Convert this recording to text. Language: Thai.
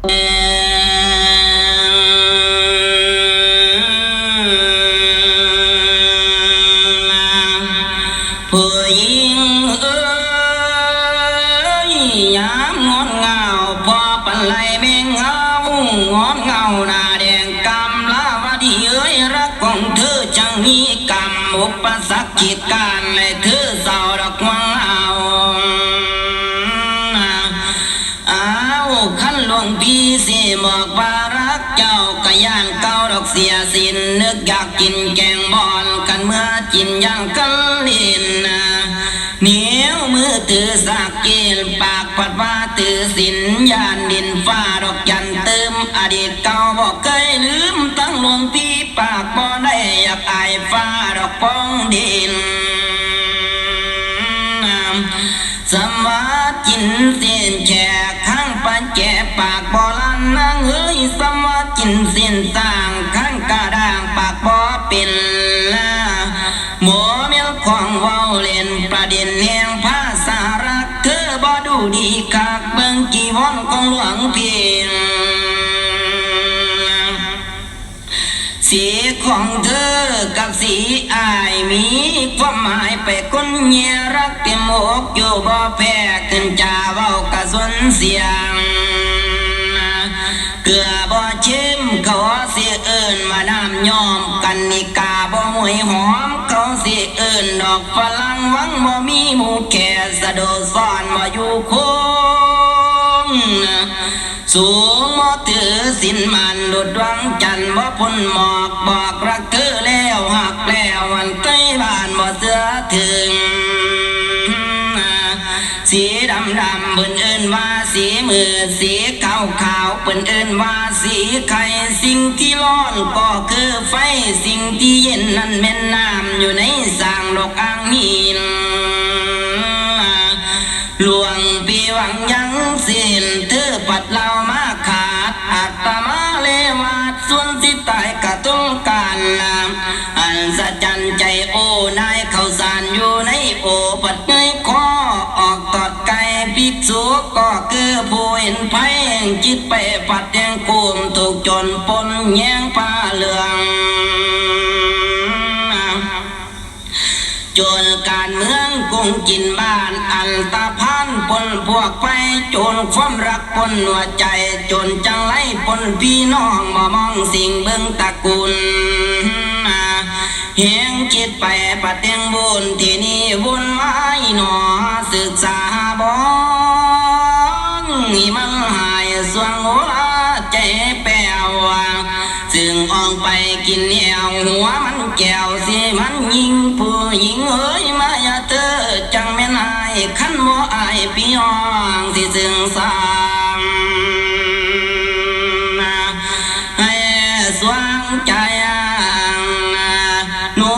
ผู้หญิงเอ้ยยามงอนเงาพอปันไหลเม่งเงางอนเงาหน้าแดงกำลาวดีเอ้ยรักของเธอจังมีกรรมอุปสรรคกีดกันและเธอเศร้าดอกวังขันหลวงพี่สิบอกว่ารักเจ้าก็ย่านเก่าดอกเสียสินนึกอยากกินแกงบอนกันเมื่อกินย่างกันลินเหนียวมือถือสากเกลปากปัดว่าถือสินยานดินฟ้าดอกจันเติมอดีตเก่าบอกเคยลืมตั้งหลวงพี่ปากบ่ได้อยากอายฟ้าดอกป้องดินสมาจินเส้นแฉกข้างปันแก่ปากบ่ลันนางเอ้ยสมาจินเส้นต่างข้างกระด่างปากบ่เป็นหมอเมียของเว้าเล่นประเด็นแห่งภาษารักเธอบ่ดูดีคักเบิ่งจีวรของหลวงพี่สีของเธอกับสีอายมีความหมายไปคนเงียรักเต็มอกอยู่บ่แพ้ขึ้นจ่าเว้ากะสวนเสียงเกลือบ่ชิมเขาสิเอิ้นมาน้ำยอมกันนิกาบ่มวยหอมเขาสิเอิ้นดอกฝรั่งหวังบ่มีหมู่แก่สะโดดซ่อนบ่อยู่คงสูงบ่ถือสินมันดุดดวงจันทร์บ่พ้นหมอกบอกรักเธอแล้วหักแล้ววันใกล้บ้านบ่เสือถึงสีดำดำเปิ้นเอิ้นว่าสีมือสีขาวขาวเปิ้นเอิ้นว่าสีไข่สิ่งที่ร้อนก็คือไฟสิ่งที่เย็นนั้นแม่นน้ำอยู่ในสร้างดอกอ่างหินหลวงพี่หวังยังสิ้นเธอปัดเรามาขาดอัตมาเลวาดส่วนที่ตายกะต้องการอันสะจันใจโอ้นายเขาสานอยู่ในโอปัดเงยคอออกตอดไก่ภิกษุก็คือผู้เห็นภัยจิตไปปัดแดงกุมถูกจนปนแย่งผ้าเหลืองจนการเมืองกุ้งกินบ้านอันตาพันปนพวกไปจนความรักปนหัวใจจนจังไรปนพี่น้องบ่มองสิ่งเบิ่งตระกูลเฮียงจิตไปปัดเตียงบุญที่นี่วุ่นวายหนอศึกษาบ้องนี่มันหายสวงหัวใจแป้วซึ่งออกไปกินเหนียวหัวมันแก้วสิมันยิงผู้หญิงเอ้ยมาอย่าเธอจังแม่นายขันบ่อายพี่น้องที่ซึ่งสามให้สว่างใจหนู